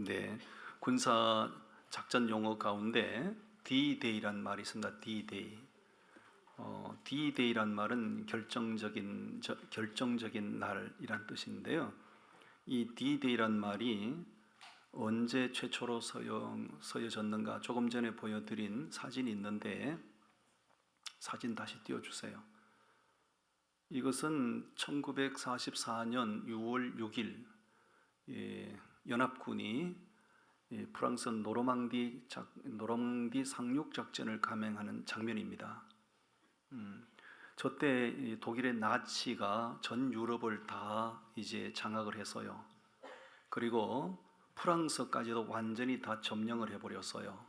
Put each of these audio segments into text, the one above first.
네, 군사 작전 용어 가운데 D-Day란 말이 있습니다. D-Day. D-Day란 말은 결정적인 날이란 뜻인데요. 이 D-Day란 말이 언제 최초로 서여졌는가? 조금 전에 보여드린 사진이 있는데 사진 다시 띄워주세요. 이것은 1944년 6월 6일 연합군이 프랑스 노르망디 상륙 작전을 감행하는 장면입니다. 저때 독일의 나치가 전 유럽을 다 이제 장악을 해서요. 그리고 프랑스까지도 완전히 다 점령을 해버렸어요.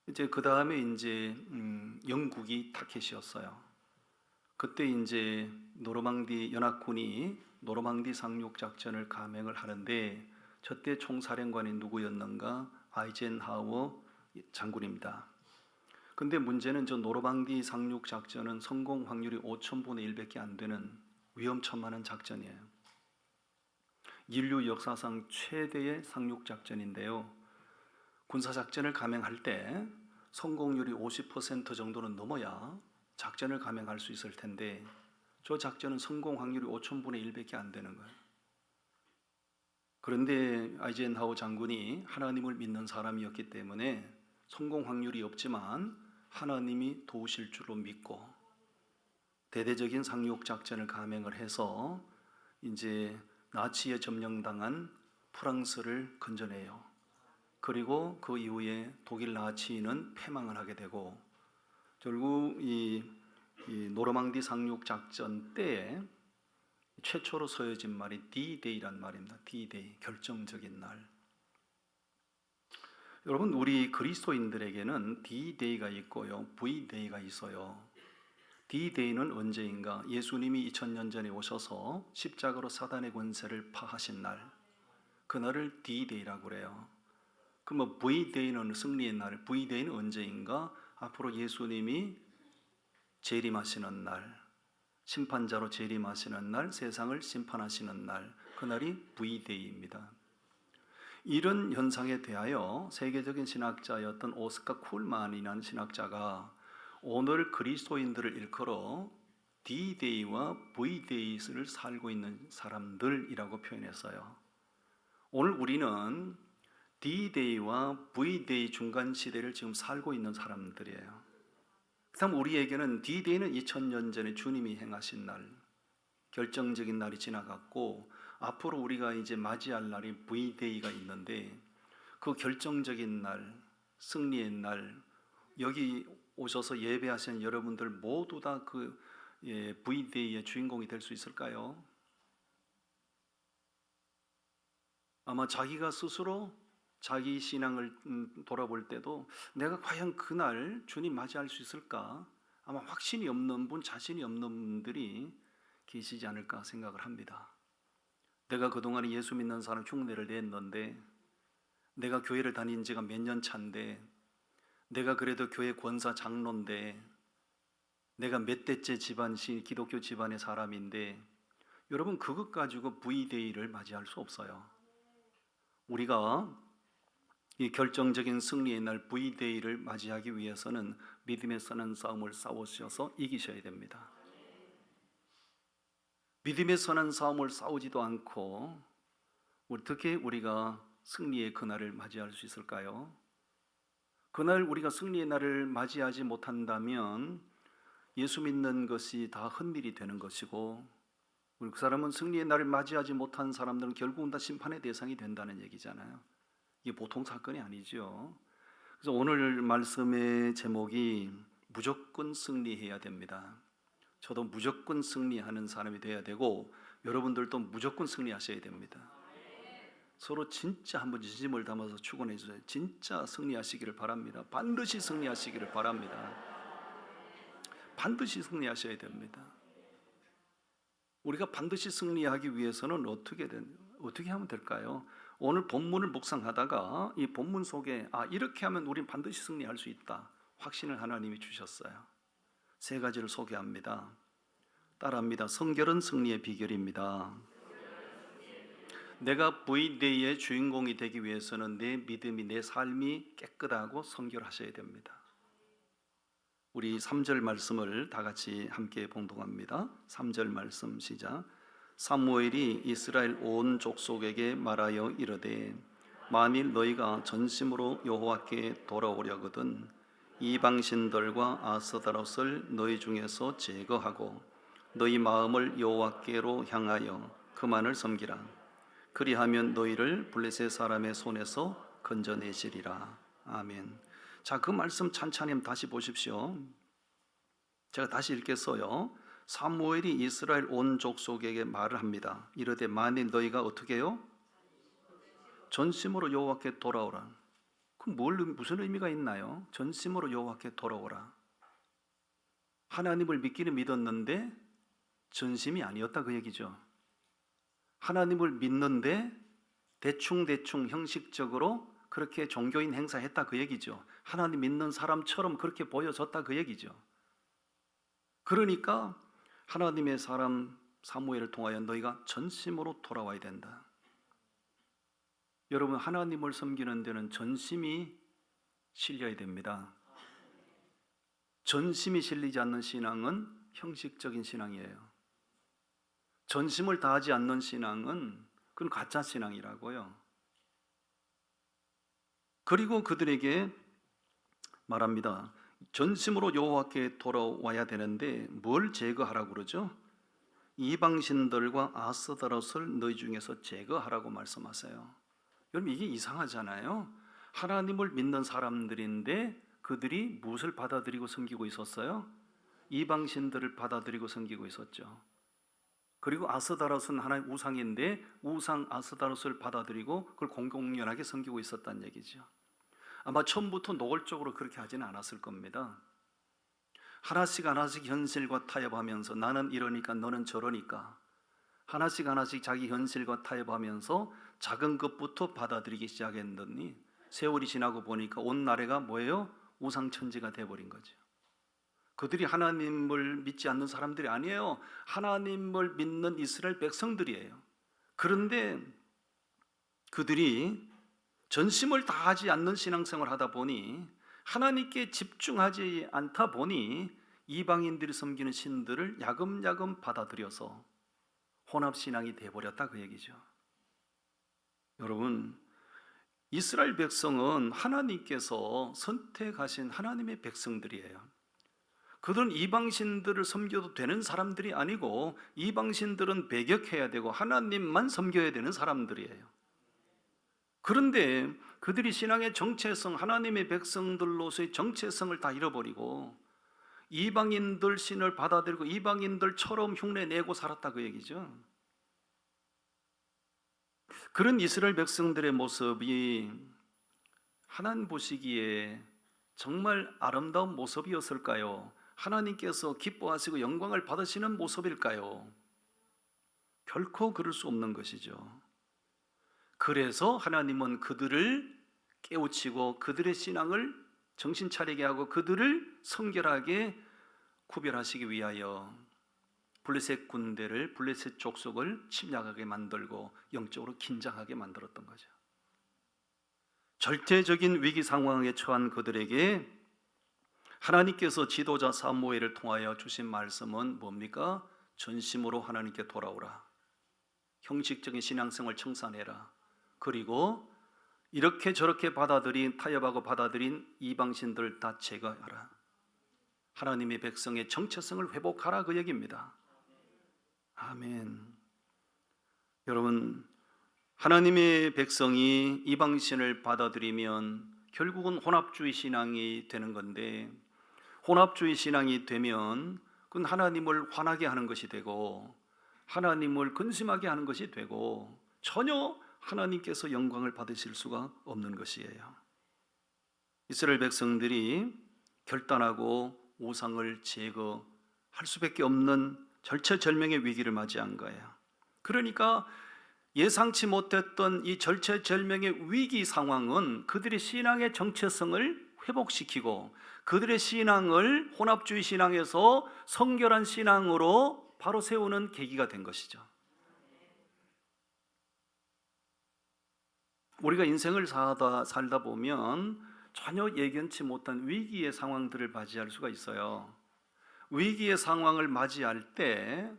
이제 그 다음에 이제 영국이 타켓이었어요. 그때 이제 노르망디 연합군이 노르망디 상륙 작전을 감행을 하는데 저때 총사령관이 누구였는가? 아이젠하워 장군입니다. 근데 문제는 저 노르망디 상륙 작전은 성공 확률이 5,000분의 1밖에 안 되는 위험천만한 작전이에요. 인류 역사상 최대의 상륙 작전인데요. 군사 작전을 감행할 때 성공률이 50% 정도는 넘어야 작전을 감행할 수 있을 텐데 저 작전은 성공 확률이 5,000분의 1밖에 안 되는 거예요. 그런데 아이젠하워 장군이 하나님을 믿는 사람이었기 때문에 성공 확률이 없지만 하나님이 도우실 줄로 믿고 대대적인 상륙 작전을 감행을 해서 이제 나치에 점령당한 프랑스를 건져내요. 그리고 그 이후에 독일 나치는 패망을 하게 되고 결국 이 노르망디 상륙 작전 때에 최초로 서여진 말이 D-Day란 말입니다. D-Day, 결정적인 날. 여러분, 우리 그리스도인들에게는 D-Day가 있고요, V-Day가 있어요. D-Day는 언제인가? 예수님이 2000년 전에 오셔서 십자가로 사단의 권세를 파하신 날, 그날을 D-Day라고 그래요. 그럼 V-Day는 승리의 날, V-Day는 언제인가? 앞으로 예수님이 재림하시는 날, 심판자로 재림하시는 날, 세상을 심판하시는 날, 그날이 V-Day입니다. 이런 현상에 대하여 세계적인 신학자였던 오스카 쿨만이라는 신학자가 오늘 그리스도인들을 일컬어 D-Day와 V-Day를 살고 있는 사람들이라고 표현했어요. 오늘 우리는 D-Day와 V-Day 중간 시대를 지금 살고 있는 사람들이에요. 그다음 우리에게는 D-Day는 2000년 전에 주님이 행하신 날, 결정적인 날이 지나갔고 앞으로 우리가 이제 맞이할 날이 V-Day가 있는데 그 결정적인 날, 승리의 날, 여기 오셔서 예배하시는 여러분들 모두 다 그 V-Day의 주인공이 될 수 있을까요? 아마 자기가 스스로 자기 신앙을 돌아볼 때도 내가 과연 그날 주님 맞이할 수 있을까? 아마 확신이 없는 분, 자신이 없는 분들이 계시지 않을까 생각을 합니다. 내가 그동안에 예수 믿는 사람 흉내를 냈는데, 내가 교회를 다닌 지가 몇 년 차인데, 내가 그래도 교회 권사 장로인데, 내가 몇 대째 기독교 집안의 사람인데, 여러분 그것 가지고 V-Day를 맞이할 수 없어요. 우리가 이 결정적인 승리의 날 V-Day를 맞이하기 위해서는 믿음에 서는 싸움을 싸우셔서 이기셔야 됩니다. 믿음에 서는 싸움을 싸우지도 않고 어떻게 우리가 승리의 그날을 맞이할 수 있을까요? 그날 우리가 승리의 날을 맞이하지 못한다면 예수 믿는 것이 다 헛일이 되는 것이고, 우리 그 사람은 승리의 날을 맞이하지 못한 사람들은 결국은 다 심판의 대상이 된다는 얘기잖아요. 이게 보통 사건이 아니죠. 그래서 오늘 말씀의 제목이 무조건 승리해야 됩니다. 저도 무조건 승리하는 사람이 돼야 되고 여러분들도 무조건 승리하셔야 됩니다. 서로 진짜 한번 진심을 담아서 축원해 주세요. 진짜 승리하시기를 바랍니다. 반드시 승리하시기를 바랍니다. 반드시 승리하셔야 됩니다. 우리가 반드시 승리하기 위해서는 어떻게 하면 될까요? 오늘 본문을 묵상하다가 이 본문 속에 이렇게 하면 우린 반드시 승리할 수 있다, 확신을 하나님이 주셨어요. 세 가지를 소개합니다. 따라합니다. 성결은 승리의 비결입니다. 내가 V-Day의 주인공이 되기 위해서는 내 믿음이, 내 삶이 깨끗하고 성결하셔야 됩니다. 우리 3절 말씀을 다 같이 함께 봉독합니다. 3절 말씀 시작. 사무엘이 이스라엘 온 족속에게 말하여 이르되 만일 너희가 전심으로 여호와께 돌아오려거든 이방신들과 아스다롯을 너희 중에서 제거하고 너희 마음을 여호와께로 향하여 그만을 섬기라. 그리하면 너희를 블레셋 사람의 손에서 건져내시리라. 아멘. 자, 그 말씀 찬찬히 다시 보십시오. 제가 다시 읽겠어요. 사무엘이 이스라엘 온 족속에게 말을 합니다. 이르되 만일 너희가 어떻게 해요? 전심으로 여호와께 돌아오라. 그럼 무슨 의미가 있나요? 전심으로 여호와께 돌아오라. 하나님을 믿기는 믿었는데 전심이 아니었다 그 얘기죠. 하나님을 믿는데 대충 형식적으로 그렇게 종교인 행사했다 그 얘기죠. 하나님 믿는 사람처럼 그렇게 보여졌다 그 얘기죠. 그러니까 하나님의 사람 사무엘을 통하여 너희가 전심으로 돌아와야 된다. 여러분, 하나님을 섬기는 데는 전심이 실려야 됩니다. 전심이 실리지 않는 신앙은 형식적인 신앙이에요. 전심을 다하지 않는 신앙은 그건 가짜 신앙이라고요. 그리고 그들에게 말합니다. 전심으로 여호와께 돌아와야 되는데 뭘 제거하라고 그러죠? 이방신들과 아스다롯을 너희 중에서 제거하라고 말씀하세요. 여러분, 이게 이상하잖아요. 하나님을 믿는 사람들인데 그들이 무엇을 받아들이고 섬기고 있었어요? 이방신들을 받아들이고 섬기고 있었죠. 그리고 아스다롯은 하나의 우상인데 우상 아스다롯을 받아들이고 그걸 공공연하게 섬기고 있었다는 얘기죠. 아마 처음부터 노골적으로 그렇게 하지는 않았을 겁니다. 하나씩 현실과 타협하면서 나는 이러니까 너는 저러니까 하나씩 자기 현실과 타협하면서 작은 것부터 받아들이기 시작했더니 세월이 지나고 보니까 온 나라가 뭐예요? 우상천지가 돼버린 거죠. 그들이 하나님을 믿지 않는 사람들이 아니에요. 하나님을 믿는 이스라엘 백성들이에요. 그런데 그들이 전심을 다하지 않는 신앙생활을 하다 보니 하나님께 집중하지 않다 보니 이방인들이 섬기는 신들을 야금야금 받아들여서 혼합신앙이 되어버렸다 그 얘기죠. 여러분, 이스라엘 백성은 하나님께서 선택하신 하나님의 백성들이에요. 그들은 이방신들을 섬겨도 되는 사람들이 아니고 이방신들은 배격해야 되고 하나님만 섬겨야 되는 사람들이에요. 그런데 그들이 신앙의 정체성, 하나님의 백성들로서의 정체성을 다 잃어버리고 이방인들 신을 받아들이고 이방인들처럼 흉내내고 살았다 그 얘기죠. 그런 이스라엘 백성들의 모습이 하나님 보시기에 정말 아름다운 모습이었을까요? 하나님께서 기뻐하시고 영광을 받으시는 모습일까요? 결코 그럴 수 없는 것이죠. 그래서 하나님은 그들을 깨우치고 그들의 신앙을 정신 차리게 하고 그들을 성결하게 구별하시기 위하여 블레셋 군대를, 블레셋 족속을 침략하게 만들고 영적으로 긴장하게 만들었던 거죠. 절대적인 위기 상황에 처한 그들에게 하나님께서 지도자 사무엘을 통하여 주신 말씀은 뭡니까? 전심으로 하나님께 돌아오라. 형식적인 신앙생활 청산해라. 그리고 이렇게 저렇게 타협하고 받아들인 이방신들을 다 제거하라. 하나님의 백성의 정체성을 회복하라 그 얘기입니다. 아멘. 여러분, 하나님의 백성이 이방신을 받아들이면 결국은 혼합주의 신앙이 되는 건데, 혼합주의 신앙이 되면 그건 하나님을 화나게 하는 것이 되고 하나님을 근심하게 하는 것이 되고 전혀 하나님께서 영광을 받으실 수가 없는 것이에요. 이스라엘 백성들이 결단하고 우상을 제거할 수밖에 없는 절체절명의 위기를 맞이한 거예요. 그러니까 예상치 못했던 이 절체절명의 위기 상황은 그들의 신앙의 정체성을 회복시키고 그들의 신앙을 혼합주의 신앙에서 성결한 신앙으로 바로 세우는 계기가 된 것이죠. 우리가 인생을 살다 보면 전혀 예견치 못한 위기의 상황들을 맞이할 수가 있어요. 위기의 상황을 맞이할 때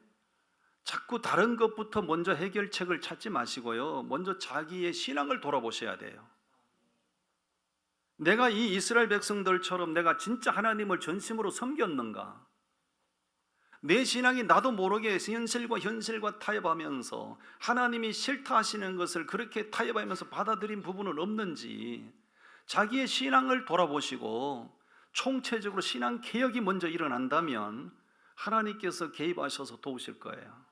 자꾸 다른 것부터 먼저 해결책을 찾지 마시고요, 먼저 자기의 신앙을 돌아보셔야 돼요. 내가 이 이스라엘 백성들처럼 내가 진짜 하나님을 전심으로 섬겼는가? 내 신앙이 나도 모르게 현실과 타협하면서 하나님이 싫다 하시는 것을 그렇게 타협하면서 받아들인 부분은 없는지 자기의 신앙을 돌아보시고 총체적으로 신앙 개혁이 먼저 일어난다면 하나님께서 개입하셔서 도우실 거예요.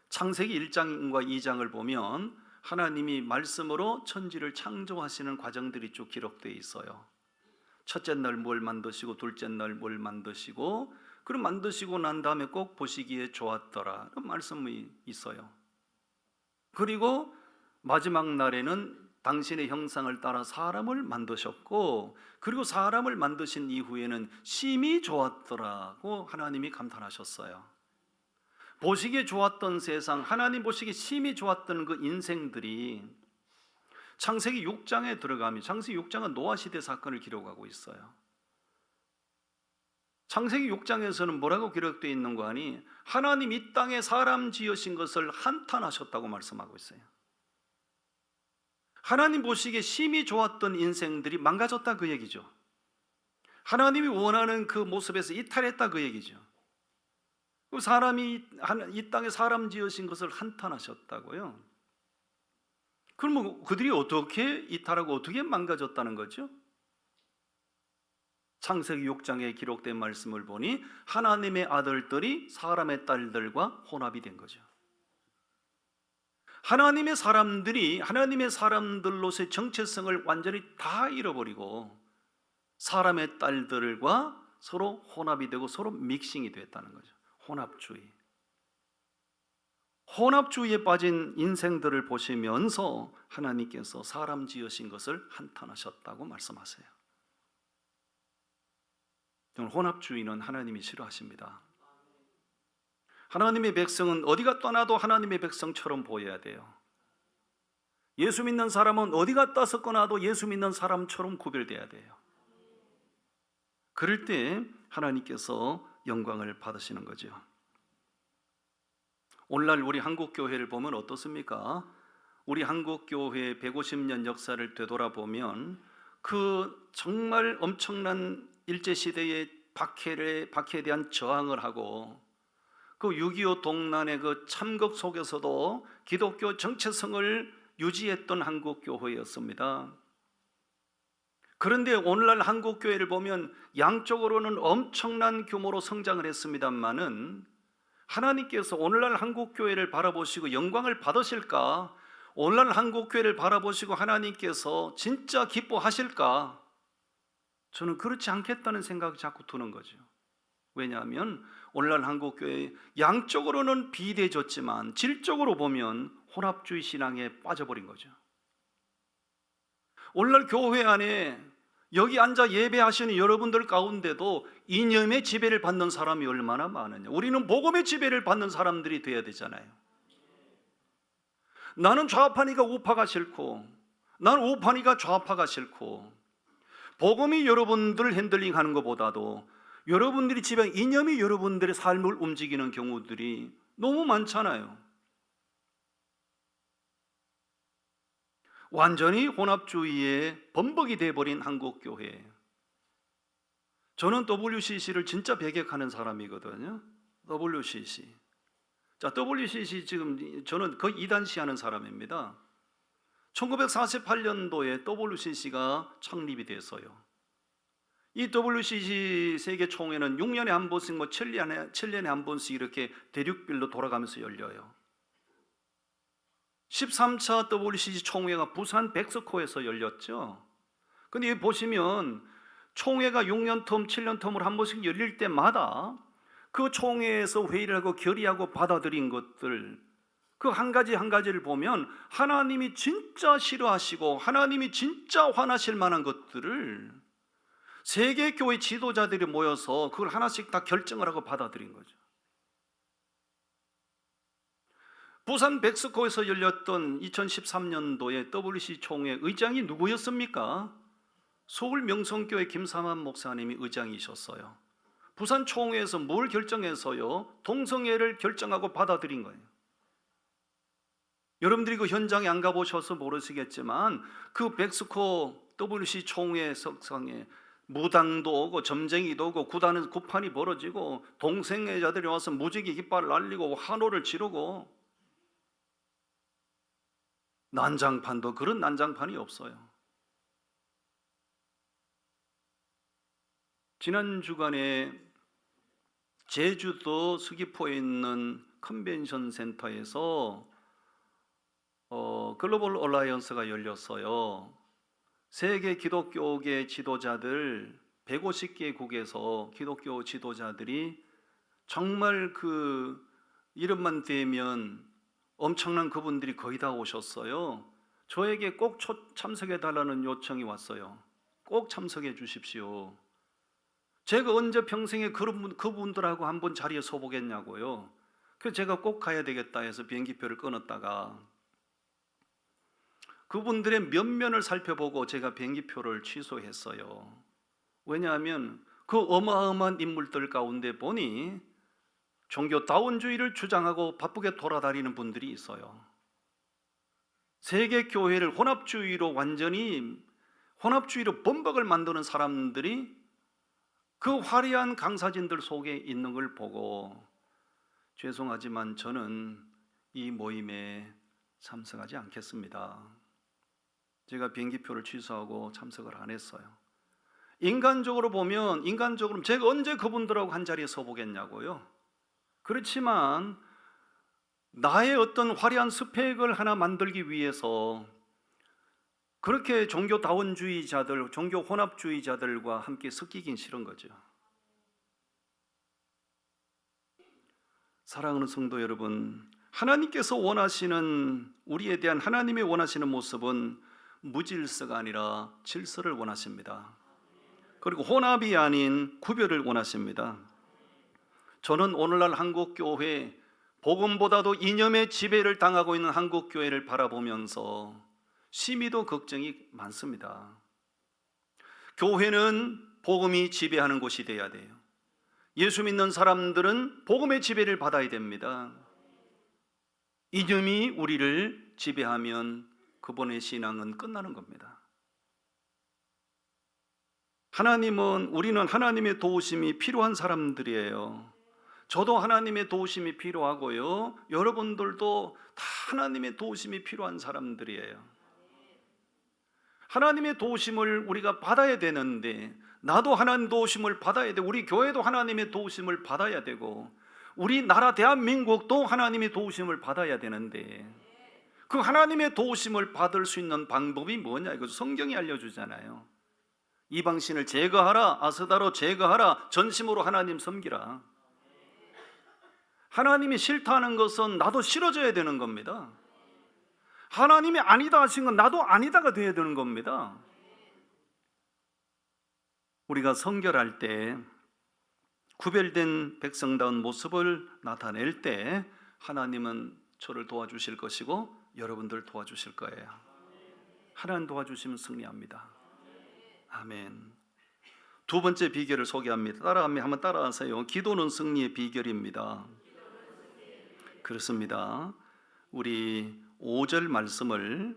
창세기 1장과 2장을 보면 하나님이 말씀으로 천지를 창조하시는 과정들이 쭉 기록되어 있어요. 첫째 날 뭘 만드시고 둘째 날 뭘 만드시고, 그럼 만드시고 난 다음에 꼭 보시기에 좋았더라 그런 말씀이 있어요. 그리고 마지막 날에는 당신의 형상을 따라 사람을 만드셨고, 그리고 사람을 만드신 이후에는 심히 좋았더라고 하나님이 감탄하셨어요. 보시기에 좋았던 세상, 하나님 보시기에 심히 좋았던 그 인생들이 창세기 6장에 들어가면, 창세기 6장은 노아 시대 사건을 기록하고 있어요. 창세기 6장에서는 뭐라고 기록되어 있는 거 아니? 하나님 이 땅에 사람 지으신 것을 한탄하셨다고 말씀하고 있어요. 하나님 보시기에 심히 좋았던 인생들이 망가졌다 그 얘기죠. 하나님이 원하는 그 모습에서 이탈했다 그 얘기죠. 사람이 이 땅에 사람 지으신 것을 한탄하셨다고요. 그러면 그들이 어떻게 이탈하고 어떻게 망가졌다는 거죠? 창세기 6장에 기록된 말씀을 보니 하나님의 아들들이 사람의 딸들과 혼합이 된 거죠. 하나님의 사람들이 하나님의 사람들로서의 정체성을 완전히 다 잃어버리고 사람의 딸들과 서로 혼합이 되고 서로 믹싱이 됐다는 거죠. 혼합주의에 빠진 인생들을 보시면서 하나님께서 사람 지으신 것을 한탄하셨다고 말씀하세요. 혼합주의는 하나님이 싫어하십니다. 하나님의 백성은 어디가 떠나도 하나님의 백성처럼 보여야 돼요. 예수 믿는 사람은 어디 갔다 떠나도 예수 믿는 사람처럼 구별돼야 돼요. 그럴 때 하나님께서 영광을 받으시는 거죠. 오늘날 우리 한국교회를 보면 어떻습니까? 우리 한국교회의 150년 역사를 되돌아보면 그 정말 엄청난 일제시대의 박해에 대한 저항을 하고 그 6.25 동란의 그 참극 속에서도 기독교 정체성을 유지했던 한국교회였습니다. 그런데 오늘날 한국교회를 보면 양쪽으로는 엄청난 규모로 성장을 했습니다마는 하나님께서 오늘날 한국교회를 바라보시고 영광을 받으실까? 오늘날 한국교회를 바라보시고 하나님께서 진짜 기뻐하실까? 저는 그렇지 않겠다는 생각이 자꾸 드는 거죠. 왜냐하면 오늘날 한국교회 양쪽으로는 비대해졌지만 질적으로 보면 혼합주의 신앙에 빠져버린 거죠. 오늘날 교회 안에 여기 앉아 예배하시는 여러분들 가운데도 이념의 지배를 받는 사람이 얼마나 많으냐. 우리는 복음의 지배를 받는 사람들이 돼야 되잖아요. 나는 좌파니까 우파가 싫고, 나는 우파니까 좌파가 싫고, 복음이 여러분들을 핸들링하는 것보다도 여러분들이 지배한 이념이 여러분들의 삶을 움직이는 경우들이 너무 많잖아요. 완전히 혼합주의에 범벅이 되어버린 한국교회. 저는 WCC를 진짜 배격하는 사람이거든요. WCC. 자, WCC 지금 저는 거의 이단시하는 사람입니다. 1948년도에 WCC가 창립이 됐어요. 이 WCC 세계 총회는 6년에 한 번씩 7년에 한 번씩 이렇게 대륙별로 돌아가면서 열려요. 13차 WCC 총회가 부산 백석호에서 열렸죠. 근데 여기 보시면 총회가 6년 텀, 7년 텀으로 한 번씩 열릴 때마다 그 총회에서 회의를 하고 결의하고 받아들인 것들, 그 한 가지 한 가지를 보면 하나님이 진짜 싫어하시고 하나님이 진짜 화나실 만한 것들을 세계 교회 지도자들이 모여서 그걸 하나씩 다 결정을 하고 받아들인 거죠. 부산 백스코에서 열렸던 2013년도에 WC 총회 의장이 누구였습니까? 서울 명성교회 김삼환 목사님이 의장이셨어요. 부산 총회에서 뭘 결정해서요? 동성애를 결정하고 받아들인 거예요. 여러분들이 그 현장에 안 가보셔서 모르시겠지만 그 백스코 WC 총회 석상에 무당도 오고 점쟁이도 오고 구판이 벌어지고 동성애자들이 와서 무지개 깃발을 날리고 환호를 지르고, 난장판도 그런 난장판이 없어요. 지난 주간에 제주도 서귀포에 있는 컨벤션 센터에서 글로벌 얼라이언스가 열렸어요. 세계 기독교계 지도자들 150개국에서 기독교 지도자들이 정말 그 이름만 대면 엄청난 그분들이 거의 다 오셨어요. 저에게 꼭 참석해 달라는 요청이 왔어요. 꼭 참석해 주십시오. 제가 언제 평생에 그분들하고 한번 자리에 서보겠냐고요. 그래서 제가 꼭 가야 되겠다 해서 비행기표를 끊었다가 그분들의 면면을 살펴보고 제가 비행기표를 취소했어요. 왜냐하면 그 어마어마한 인물들 가운데 보니 종교 다원주의를 주장하고 바쁘게 돌아다니는 분들이 있어요. 세계 교회를 혼합주의로 범벅을 만드는 사람들이 그 화려한 강사진들 속에 있는 걸 보고 죄송하지만 저는 이 모임에 참석하지 않겠습니다. 제가 비행기표를 취소하고 참석을 안 했어요. 인간적으로 보면 제가 언제 그분들하고 한 자리에 서보겠냐고요. 그렇지만 나의 어떤 화려한 스펙을 하나 만들기 위해서 그렇게 종교 다원주의자들, 종교 혼합주의자들과 함께 섞이긴 싫은 거죠. 사랑하는 성도 여러분, 하나님께서 원하시는, 우리에 대한 하나님의 원하시는 모습은 무질서가 아니라 질서를 원하십니다. 그리고 혼합이 아닌 구별을 원하십니다. 저는 오늘날 한국교회, 복음보다도 이념의 지배를 당하고 있는 한국교회를 바라보면서 심히도 걱정이 많습니다. 교회는 복음이 지배하는 곳이 되어야 돼요. 예수 믿는 사람들은 복음의 지배를 받아야 됩니다. 이념이 우리를 지배하면 그분의 신앙은 끝나는 겁니다. 우리는 하나님의 도우심이 필요한 사람들이에요. 저도 하나님의 도우심이 필요하고요. 여러분들도 다 하나님의 도우심이 필요한 사람들이에요. 하나님의 도우심을 우리가 받아야 되는데, 나도 하나님 도우심을 받아야 되고, 우리 교회도 하나님의 도우심을 받아야 되고, 우리 나라 대한민국도 하나님의 도우심을 받아야 되는데, 그 하나님의 도우심을 받을 수 있는 방법이 뭐냐? 이거 성경이 알려주잖아요. 이방신을 제거하라, 아스다로 제거하라, 전심으로 하나님 섬기라. 하나님이 싫다는 것은 나도 싫어져야 되는 겁니다. 하나님이 아니다 하신 건 나도 아니다가 되어야 되는 겁니다. 우리가 성결할 때, 구별된 백성다운 모습을 나타낼 때 하나님은 저를 도와주실 것이고 여러분들 도와주실 거예요. 하나님 도와주시면 승리합니다. 아멘. 두 번째 비결을 소개합니다. 한번 따라하세요. 기도는 승리의 비결입니다. 그렇습니다. 우리 5절 말씀을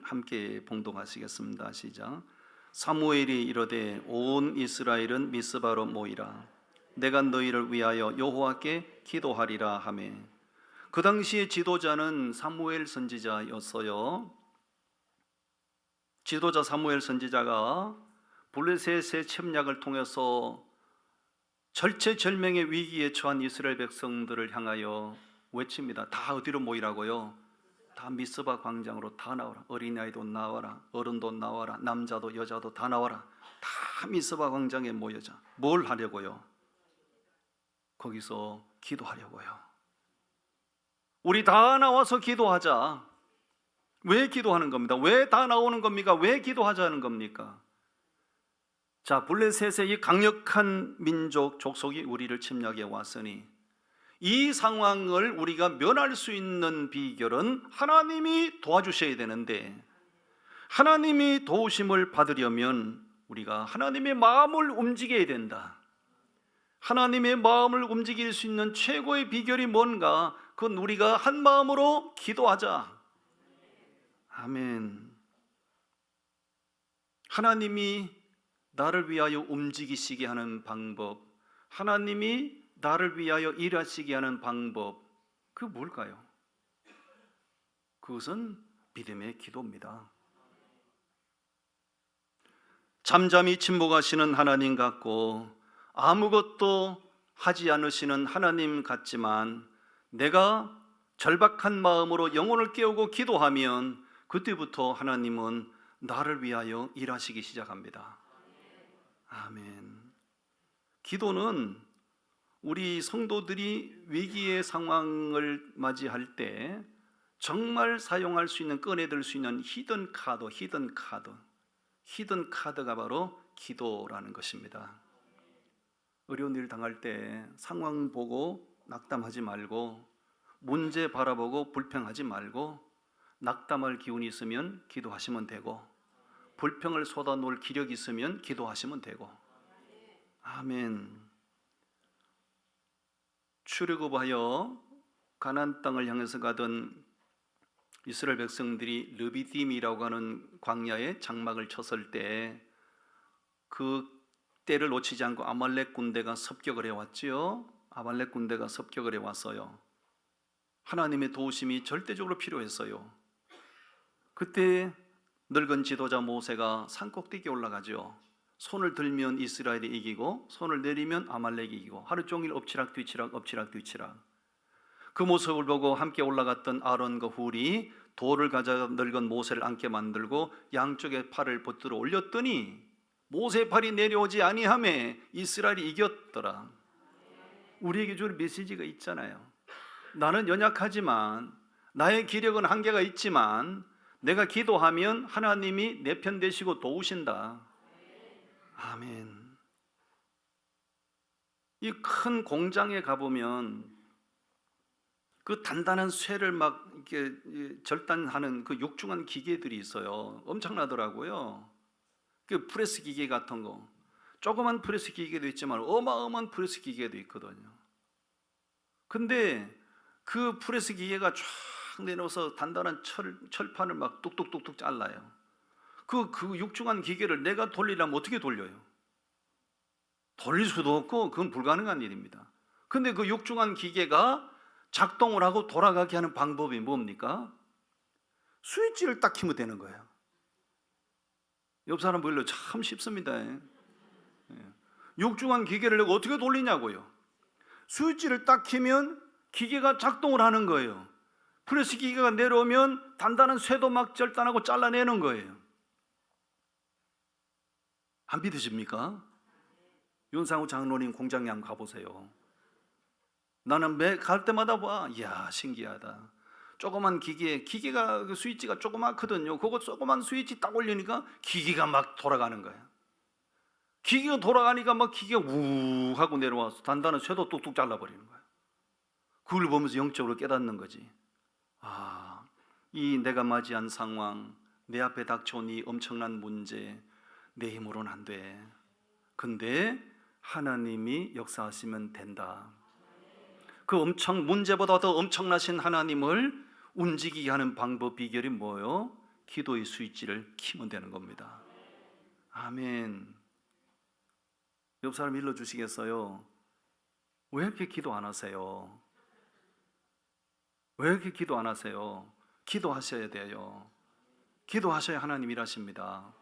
함께 봉독하시겠습니다. 시작. 사무엘이 이르되 온 이스라엘은 미스바로 모이라. 내가 너희를 위하여 여호와께 기도하리라 하매. 그 당시의 지도자는 사무엘 선지자였어요. 지도자 사무엘 선지자가 블레셋의 침략을 통해서 절체절명의 위기에 처한 이스라엘 백성들을 향하여 외칩니다. 다 어디로 모이라고요? 다 미스바 광장으로 다 나와라. 어린아이도 나와라, 어른도 나와라, 남자도 여자도 다 나와라. 다 미스바 광장에 모여자. 뭘 하려고요? 거기서 기도하려고요. 우리 다 나와서 기도하자. 왜 기도하는 겁니다? 왜 다 나오는 겁니까? 왜 기도하자는 겁니까? 자, 블레셋의 이 강력한 민족 족속이 우리를 침략해 왔으니 이 상황을 우리가 면할 수 있는 비결은 하나님이 도와주셔야 되는데, 하나님이 도우심을 받으려면 우리가 하나님의 마음을 움직여야 된다. 하나님의 마음을 움직일 수 있는 최고의 비결이 뭔가? 그건 우리가 한 마음으로 기도하자. 아멘. 하나님이 나를 위하여 움직이시게 하는 방법, 하나님이 나를 위하여 일하시게 하는 방법, 그 뭘까요? 그것은 믿음의 기도입니다. 잠잠히 침묵하시는 하나님 같고 아무것도 하지 않으시는 하나님 같지만, 내가 절박한 마음으로 영혼을 깨우고 기도하면 그때부터 하나님은 나를 위하여 일하시기 시작합니다. 아멘. 기도는 우리 성도들이 위기의 상황을 맞이할 때 정말 사용할 수 있는, 꺼내들 수 있는 히든 카드가 바로 기도라는 것입니다. 어려운 일 당할 때 상황 보고 낙담하지 말고, 문제 바라보고 불평하지 말고, 낙담할 기운이 있으면 기도하시면 되고, 불평을 쏟아놓을 기력이 있으면 기도하시면 되고. 아멘. 출애굽하여 가나안 땅을 향해서 가던 이스라엘 백성들이 르비딤이라고 하는 광야에 장막을 쳤을 때, 그 때를 놓치지 않고 아말렉 군대가 습격을 해왔지요. 아말렉 군대가 습격을 해왔어요. 하나님의 도우심이 절대적으로 필요했어요. 그때 늙은 지도자 모세가 산꼭대기에 올라가죠. 손을 들면 이스라엘이 이기고 손을 내리면 아말렉이 이기고, 하루 종일 엎치락 뒤치락 그 모습을 보고 함께 올라갔던 아론과 훌이 돌을 가져 늙은 모세를 앉게 만들고 양쪽에 팔을 붙들어 올렸더니 모세의 팔이 내려오지 아니하매 이스라엘이 이겼더라. 우리에게 주는 메시지가 있잖아요. 나는 연약하지만, 나의 기력은 한계가 있지만, 내가 기도하면 하나님이 내 편 되시고 도우신다. 아멘. 이 큰 공장에 가보면 그 단단한 쇠를 막 이렇게 절단하는 그 육중한 기계들이 있어요. 엄청나더라고요. 그 프레스 기계 같은 거, 조그만 프레스 기계도 있지만 어마어마한 프레스 기계도 있거든요. 근데 그 프레스 기계가 쫙 내놓아서 단단한 철판을 막 뚝뚝뚝뚝 잘라요. 그 육중한 기계를 내가 돌리려면 어떻게 돌려요? 돌릴 수도 없고 그건 불가능한 일입니다. 근데 그 육중한 기계가 작동을 하고 돌아가게 하는 방법이 뭡니까? 스위치를 딱 키면 되는 거예요. 옆 사람 보일러 참 쉽습니다. 육중한 기계를 내가 어떻게 돌리냐고요. 스위치를 딱 키면 기계가 작동을 하는 거예요. 프레스 기계가 내려오면 단단한 쇠도 막 절단하고 잘라내는 거예요. 안 믿으십니까? 윤상우 장로님 공장에 한번 가보세요. 나는 매 갈 때마다 봐. 이야, 신기하다. 조그만 기계가 그 스위치가 조그맣거든요. 그거 조그만 스위치 딱 올리니까 기계가 막 돌아가는 거예요. 기계가 돌아가니까 막 기계가 우 하고 내려와서 단단한 쇠도 뚝뚝 잘라버리는 거예요. 그걸 보면서 영적으로 깨닫는 거지. 아, 이 내가 맞이한 상황, 내 앞에 닥쳐온 이 엄청난 문제, 내 힘으로는 안 돼. 근데 하나님이 역사하시면 된다. 그 문제보다 더 엄청나신 하나님을 움직이게 하는 방법, 비결이 뭐예요? 기도의 스위치를 키면 되는 겁니다. 아멘. 옆 사람 일러주시겠어요? 왜 이렇게 기도 안 하세요? 왜 이렇게 기도 안 하세요? 기도하셔야 돼요. 기도하셔야 하나님 일하십니다.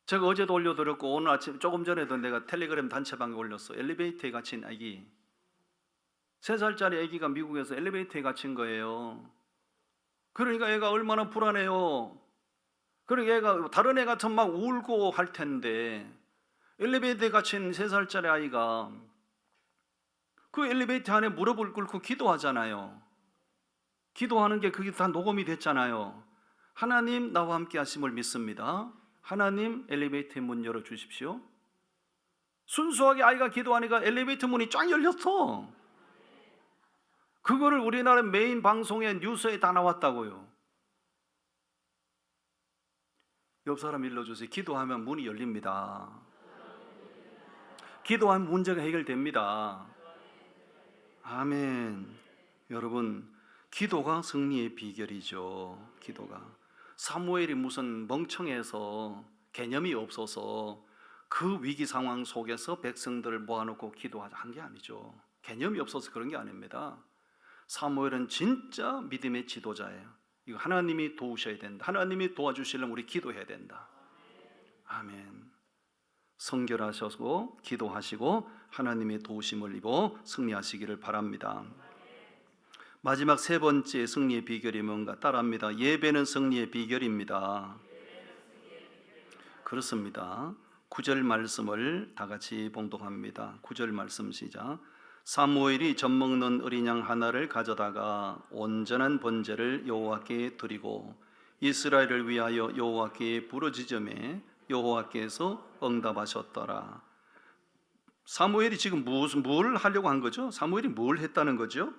제가 어제도 올려드렸고 오늘 아침 조금 전에도 내가 텔레그램 단체방에 올렸어. 엘리베이터에 갇힌 아기, 3살짜리 아기가 미국에서 엘리베이터에 갇힌 거예요. 그러니까 애가 얼마나 불안해요. 그러니까 애가 다른 애 같으면 막 울고 할 텐데, 엘리베이터에 갇힌 3살짜리 아이가 그 엘리베이터 안에 무릎을 꿇고 기도하잖아요. 기도하는 게 그게 다 녹음이 됐잖아요. 하나님, 나와 함께 하심을 믿습니다. 하나님, 엘리베이터의 문 열어주십시오. 순수하게 아이가 기도하니까 엘리베이터 문이 쫙 열렸어. 그거를 우리나라 메인 방송에 뉴스에 다 나왔다고요. 옆 사람 일러주세요. 기도하면 문이 열립니다. 기도하면 문제가 해결됩니다. 아멘. 여러분, 기도가 승리의 비결이죠. 기도가. 사무엘이 무슨 멍청해서 개념이 없어서 그 위기 상황 속에서 백성들을 모아놓고 기도하자 한 게 아니죠. 개념이 없어서 그런 게 아닙니다. 사무엘은 진짜 믿음의 지도자예요. 이거 하나님이 도우셔야 된다. 하나님이 도와주시려면 우리 기도해야 된다. 아멘. 성결하셔서 기도하시고 하나님의 도우심을 입어 승리하시기를 바랍니다. 마지막 세 번째 승리의 비결이 뭔가 따라합니다. 예배는 승리의 비결입니다. 그렇습니다. 9절 말씀을 다 같이 봉독합니다. 9절 말씀 시작. 사무엘이 젖 먹는 어린 양 하나를 가져다가 온전한 번제를 여호와께 드리고 이스라엘을 위하여 여호와께 부르짖음에 여호와께서 응답하셨더라. 사무엘이 지금 뭘 하려고 한 거죠? 사무엘이 뭘 했다는 거죠?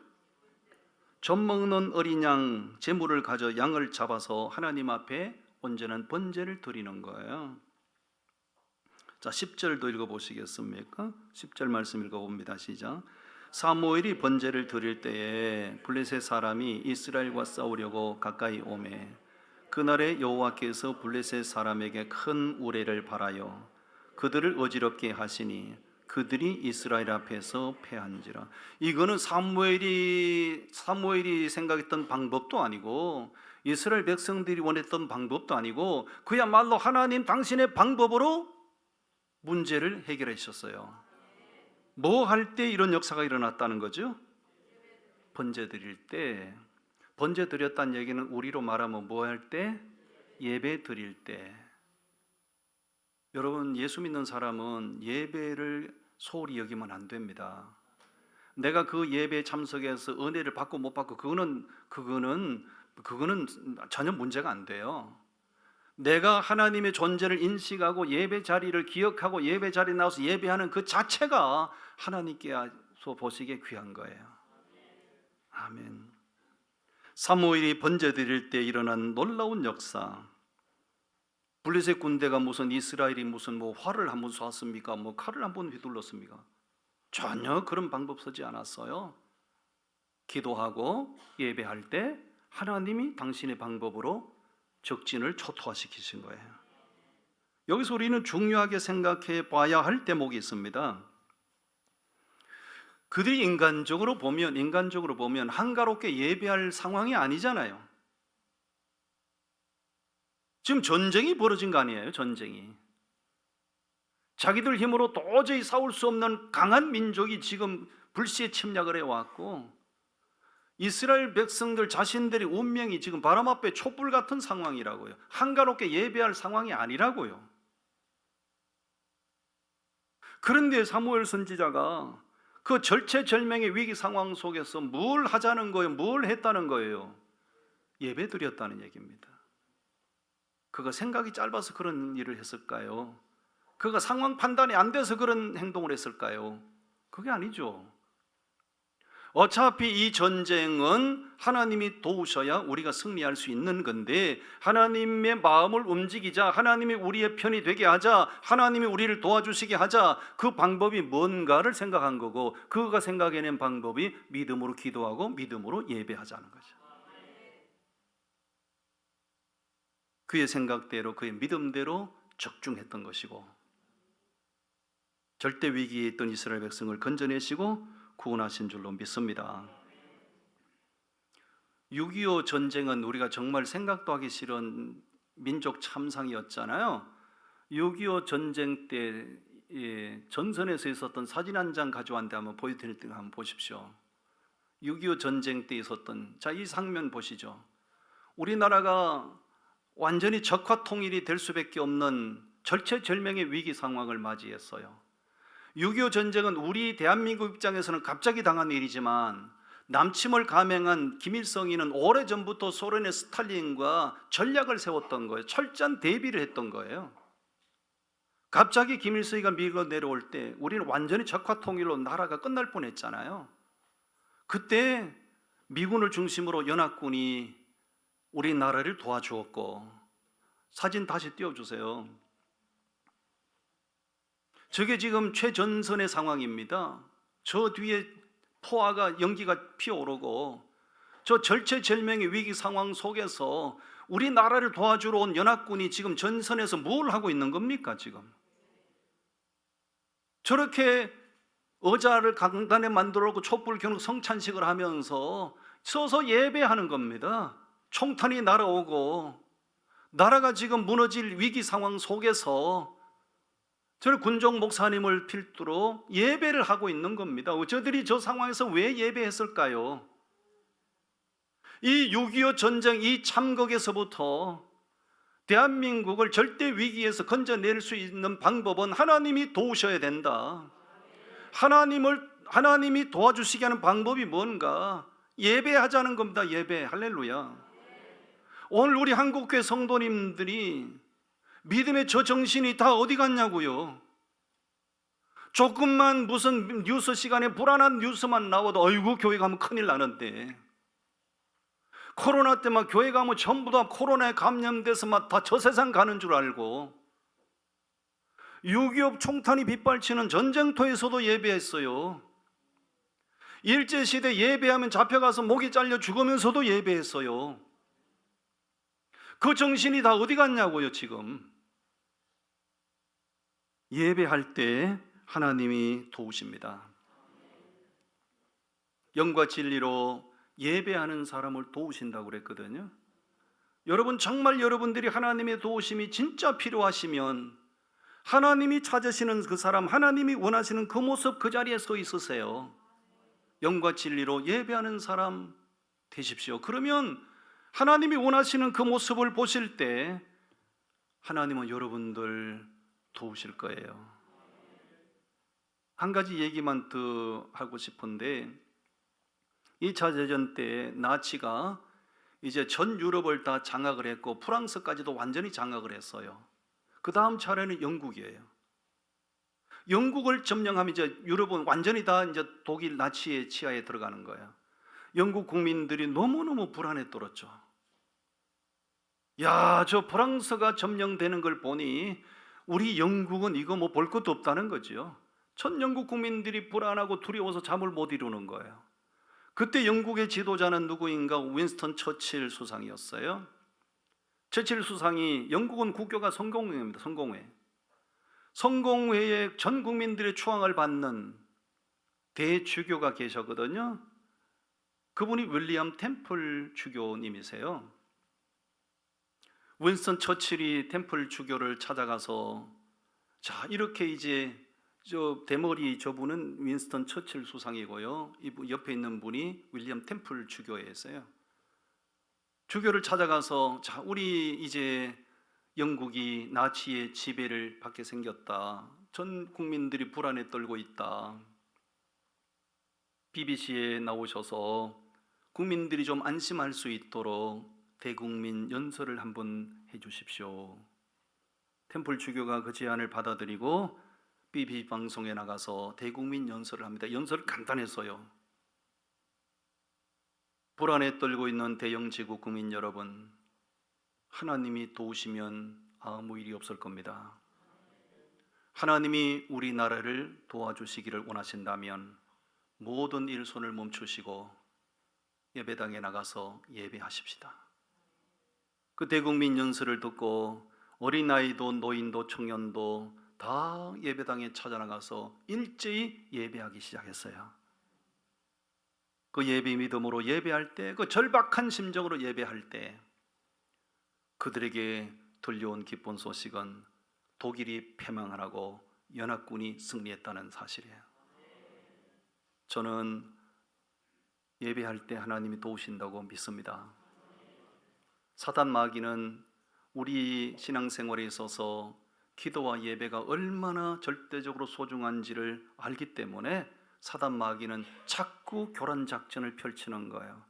젖 먹는 어린 양 제물을 가져 양을 잡아서 하나님 앞에 온전한 번제를 드리는 거예요. 자, 10절도 읽어보시겠습니까? 10절 말씀 읽어봅니다. 시작. 사무엘이 번제를 드릴 때에 블레셋 사람이 이스라엘과 싸우려고 가까이 오매 그날에 여호와께서 블레셋 사람에게 큰 우레를 발하여 그들을 어지럽게 하시니 그들이 이스라엘 앞에서 패한지라. 이거는 사무엘이 생각했던 방법도 아니고 이스라엘 백성들이 원했던 방법도 아니고 그야말로 하나님 당신의 방법으로 문제를 해결해 주셨어요. 뭐 할 때 이런 역사가 일어났다는 거죠? 번제 드릴 때. 번제 드렸다는 얘기는 우리로 말하면 뭐 할 때? 예배 드릴 때. 여러분, 예수 믿는 사람은 예배를 소홀히 여기면 안 됩니다. 내가 그 예배에 참석해서 은혜를 받고 못 받고 그거는 전혀 문제가 안 돼요. 내가 하나님의 존재를 인식하고 예배 자리를 기억하고 예배 자리에 나와서 예배하는 그 자체가 하나님께서 보시기에 귀한 거예요. 아멘. 사무엘이 번제 드릴 때 일어난 놀라운 역사. 블레셋 군대가 무슨 이스라엘이 무슨 활을 한번 쏘았습니까? 칼을 한번 휘둘렀습니까? 전혀 그런 방법 쓰지 않았어요. 기도하고 예배할 때 하나님이 당신의 방법으로 적진을 초토화시키신 거예요. 여기서 우리는 중요하게 생각해 봐야 할 대목이 있습니다. 그들이 인간적으로 보면 한가롭게 예배할 상황이 아니잖아요. 지금 전쟁이 벌어진 거 아니에요? 전쟁이. 자기들 힘으로 도저히 싸울 수 없는 강한 민족이 지금 불시에 침략을 해왔고 이스라엘 백성들 자신들의 운명이 지금 바람 앞에 촛불 같은 상황이라고요. 한가롭게 예배할 상황이 아니라고요. 그런데 사무엘 선지자가 그 절체절명의 위기 상황 속에서 뭘 하자는 거예요? 뭘 했다는 거예요? 예배 드렸다는 얘기입니다. 그가 생각이 짧아서 그런 일을 했을까요? 그가 상황 판단이 안 돼서 그런 행동을 했을까요? 그게 아니죠. 어차피 이 전쟁은 하나님이 도우셔야 우리가 승리할 수 있는 건데 하나님의 마음을 움직이자, 하나님이 우리의 편이 되게 하자, 하나님이 우리를 도와주시게 하자, 그 방법이 뭔가를 생각한 거고 그가 생각해낸 방법이 믿음으로 기도하고 믿음으로 예배하자는 거죠. 그의 생각대로 그의 믿음대로 적중했던 것이고 절대 위기에 있던 이스라엘 백성을 건져내시고 구원하신 줄로 믿습니다. 6.25 전쟁은 우리가 정말 생각도 하기 싫은 민족 참상이었잖아요. 6.25 전쟁 때 전선에서 있었던 사진 한 장 가져왔는데 한번 보여드릴 때 한번 보십시오. 6.25 전쟁 때 있었던, 자, 이 장면 보시죠. 우리나라가 완전히 적화 통일이 될 수밖에 없는 절체절명의 위기 상황을 맞이했어요. 6.25 전쟁은 우리 대한민국 입장에서는 갑자기 당한 일이지만 남침을 감행한 김일성이는 오래전부터 소련의 스탈린과 전략을 세웠던 거예요. 철저한 대비를 했던 거예요. 갑자기 김일성이가 미국으로 내려올 때 우리는 완전히 적화 통일로 나라가 끝날 뻔했잖아요. 그때 미군을 중심으로 연합군이 우리나라를 도와주었고, 사진 다시 띄워주세요. 저게 지금 최전선의 상황입니다. 저 뒤에 포화가 연기가 피어오르고 저 절체절명의 위기 상황 속에서 우리나라를 도와주러 온 연합군이 지금 전선에서 뭘 하고 있는 겁니까? 지금 저렇게 의자를 강단에 만들어 놓고 촛불 켜놓고 성찬식을 하면서 서서 예배하는 겁니다. 총탄이 날아오고 나라가 지금 무너질 위기 상황 속에서 저는 군종 목사님을 필두로 예배를 하고 있는 겁니다. 저들이 저 상황에서 왜 예배했을까요? 이 6.25 전쟁 이 참극에서부터 대한민국을 절대 위기에서 건져낼 수 있는 방법은 하나님이 도우셔야 된다. 하나님이 도와주시게 하는 방법이 뭔가? 예배하자는 겁니다. 예배. 할렐루야. 오늘 우리 한국교회 성도님들이 믿음의 저 정신이 다 어디 갔냐고요. 조금만 무슨 뉴스 시간에 불안한 뉴스만 나와도 어이구 교회 가면 큰일 나는데, 코로나 때만 교회 가면 전부 다 코로나에 감염돼서 막 다 저 세상 가는 줄 알고 6.25 총탄이 빗발치는 전쟁터에서도 예배했어요. 일제시대 예배하면 잡혀가서 목이 잘려 죽으면서도 예배했어요. 그 정신이 다 어디 갔냐고요. 지금 예배할 때 하나님이 도우십니다. 영과 진리로 예배하는 사람을 도우신다고 그랬거든요. 여러분, 정말 여러분들이 하나님의 도우심이 진짜 필요하시면 하나님이 찾으시는 그 사람, 하나님이 원하시는 그 모습 그 자리에 서 있으세요. 영과 진리로 예배하는 사람 되십시오. 그러면 하나님이 원하시는 그 모습을 보실 때 하나님은 여러분들 도우실 거예요. 한 가지 얘기만 더 하고 싶은데, 2차 대전 때 나치가 이제 전 유럽을 다 장악을 했고 프랑스까지도 완전히 장악을 했어요. 그 다음 차례는 영국이에요. 영국을 점령하면 이제 유럽은 완전히 다 이제 독일 나치의 치하에 들어가는 거예요. 영국 국민들이 너무너무 불안에 떨었죠. 야, 저 프랑스가 점령되는 걸 보니 우리 영국은 이거 뭐 볼 것도 없다는 거죠. 전 영국 국민들이 불안하고 두려워서 잠을 못 이루는 거예요. 그때 영국의 지도자는 누구인가? 윈스턴 처칠 수상이었어요. 처칠 수상이, 영국은 국교가 성공회입니다. 성공회에 전 국민들의 추앙을 받는 대주교가 계셨거든요. 그분이 윌리엄 템플 주교님이세요. 윈스턴 처칠이 템플 주교를 찾아가서, 자, 이렇게 이제 저 대머리 저분은 윈스턴 처칠 수상이고요, 이 옆에 있는 분이 윌리엄 템플 주교였어요. 주교를 찾아가서, 자, 우리 이제 영국이 나치의 지배를 받게 생겼다. 전 국민들이 불안에 떨고 있다. BBC에 나오셔서 국민들이 좀 안심할 수 있도록 대국민 연설을 한번 해주십시오. 템플 주교가 그 제안을 받아들이고 BBC 방송에 나가서 대국민 연설을 합니다. 연설 간단했어요. 불안에 떨고 있는 대영지구 국민 여러분, 하나님이 도우시면 아무 일이 없을 겁니다. 하나님이 우리나라를 도와주시기를 원하신다면 모든 일 손을 멈추시고 예배당에 나가서 예배하십시다. 그 대국민 연설을 듣고 어린아이도 노인도 청년도 다 예배당에 찾아나가서 일제히 예배하기 시작했어요. 그 예배 믿음으로 예배할 때, 그 절박한 심정으로 예배할 때 그들에게 들려온 기쁜 소식은 독일이 패망하고 연합군이 승리했다는 사실이에요. 저는 예배할 때 하나님이 도우신다고 믿습니다. 사단 마귀는 우리 신앙생활에 있어서 기도와 예배가 얼마나 절대적으로 소중한지를 알기 때문에 사단 마귀는 자꾸 교란 작전을 펼치는 거예요.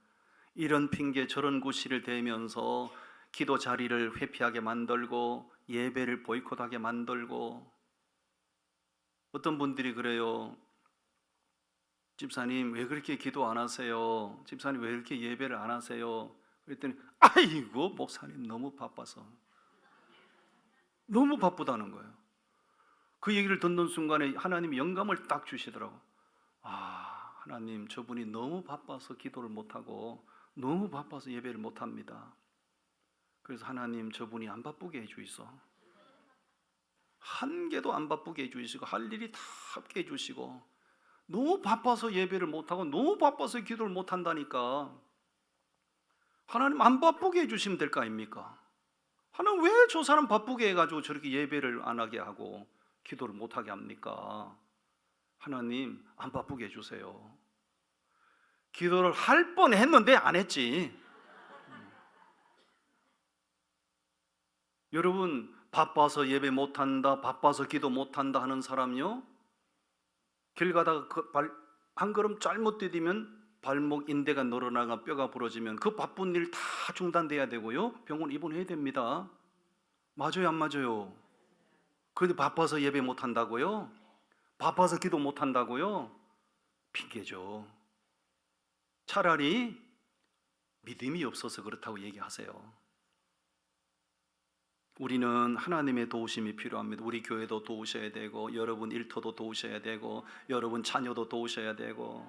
이런 핑계 저런 구실을 대면서 기도 자리를 회피하게 만들고 예배를 보이콧하게 만들고 어떤 분들이 그래요. 집사님 왜 그렇게 기도 안 하세요? 집사님 왜 이렇게 예배를 안 하세요? 그랬더니 아이고 목사님 너무 바빠서. 너무 바쁘다는 거예요. 그 얘기를 듣는 순간에 하나님이 영감을 딱 주시더라고. 아, 하나님 저분이 너무 바빠서 기도를 못하고 너무 바빠서 예배를 못합니다. 그래서 하나님 저분이 안 바쁘게 해주이소. 한 개도 안 바쁘게 해주시고 할 일이 다 함께 해주시고 너무 바빠서 예배를 못하고 너무 바빠서 기도를 못한다니까. 하나님 안 바쁘게 해주시면 될 거 아닙니까? 하나님 왜 저 사람 바쁘게 해가지고 저렇게 예배를 안 하게 하고 기도를 못하게 합니까? 하나님 안 바쁘게 해주세요. 기도를 할 뻔했는데 안 했지. 여러분 바빠서 예배 못한다, 바빠서 기도 못한다 하는 사람요, 길 가다가 한 걸음 잘못 디디면 발목 인대가 늘어나가 뼈가 부러지면 그 바쁜 일 다 중단돼야 되고요, 병원 입원해야 됩니다. 맞아요 안 맞아요? 그런데 바빠서 예배 못한다고요? 바빠서 기도 못한다고요? 핑계죠. 차라리 믿음이 없어서 그렇다고 얘기하세요. 우리는 하나님의 도우심이 필요합니다. 우리 교회도 도우셔야 되고 여러분 일터도 도우셔야 되고 여러분 자녀도 도우셔야 되고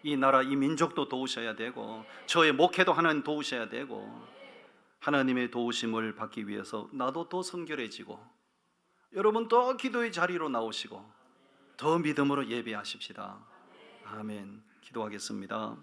이 나라 이 민족도 도우셔야 되고 저의 목회도 하나님 도우셔야 되고, 하나님의 도우심을 받기 위해서 나도 더 성결해지고 여러분 더 기도의 자리로 나오시고 더 믿음으로 예배하십시다. 아멘. 기도하겠습니다.